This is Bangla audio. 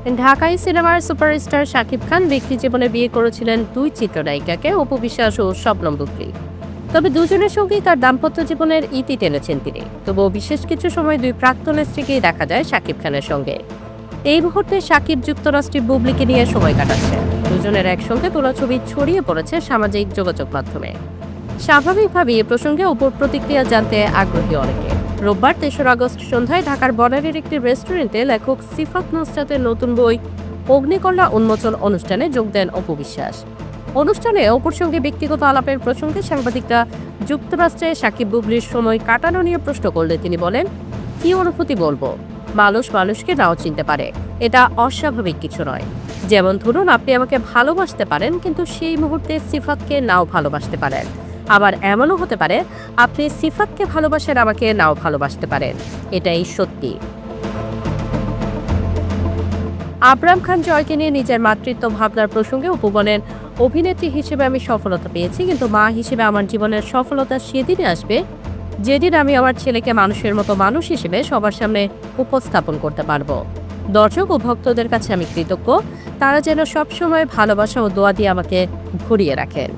ঢাকাই সিনেমার সুপারস্টার শাকিব খান ব্যক্তি জীবনে বিয়ে করেছিলেন দুই চিত্রনায়িকাকে, অপু বিশ্বাস ও শবনম বুবলী। তবে দুজনের সঙ্গেই তার দাম্পত্য জীবনের ইতি টেনেছেন তিনি। তবুও বিশেষ কিছু সময় দুই প্রাক্তন স্ত্রীকেই দেখা যায় শাকিব খানের সঙ্গে। এই মুহূর্তে শাকিব যুক্তরাষ্ট্রে বুবলীকে নিয়ে সময় কাটাচ্ছেন। দুজনের একসঙ্গে তোলা ছবি ছড়িয়ে পড়েছে সামাজিক যোগাযোগ মাধ্যমে। স্বাভাবিকভাবেই এ প্রসঙ্গে অপুর প্রতিক্রিয়া জানতে আগ্রহী অনেকে। রোববার ৩রা আগস্ট সন্ধ্যায় ঢাকার বনানীর একটি রেস্টুরেন্টে লেখক সিফাত নুসরাতের নতুন বই অগ্নিকন্যা উন্মোচন অনুষ্ঠানে যোগ দেন অপু বিশ্বাস। অনুষ্ঠানে অপুর সঙ্গে ব্যক্তিগত আলাপের প্রসঙ্গে সাংবাদিকরা যুক্তরাষ্ট্রে শাকিব বুবলীর সময় কাটানো নিয়ে প্রশ্ন করলে তিনি বলেন, কি অনুভূতি বলবো, মানুষ মানুষকে নাও চিনতে পারে, এটা অস্বাভাবিক কিছু নয়। যেমন ধরুন, আপনি আমাকে ভালোবাসতে পারেন কিন্তু সেই মুহূর্তে সিফাতকে নাও ভালোবাসতে পারেন। আবার এমনও হতে পারে আপনি সিফাতকে ভালোবাসেন, আমাকে নাও ভালোবাসতে পারেন। এটাই সত্যি। আবরাম খান জয়কে নিয়ে নিজের মাতৃত্ব ভাবনার প্রসঙ্গে অপু বলেন, অভিনেত্রী হিসেবে আমি সফলতা পেয়েছি, কিন্তু মা হিসেবে আমার জীবনের সফলতা সেদিনই আসবে যেদিন আমি আমার ছেলেকে মানুষের মতো মানুষ হিসেবে সবার সামনে উপস্থাপন করতে পারবো। দর্শক ও ভক্তদের কাছে আমি কৃতজ্ঞ, তারা যেন সবসময় ভালোবাসা ও দোয়া দিয়ে আমাকে ঘুরিয়ে রাখেন।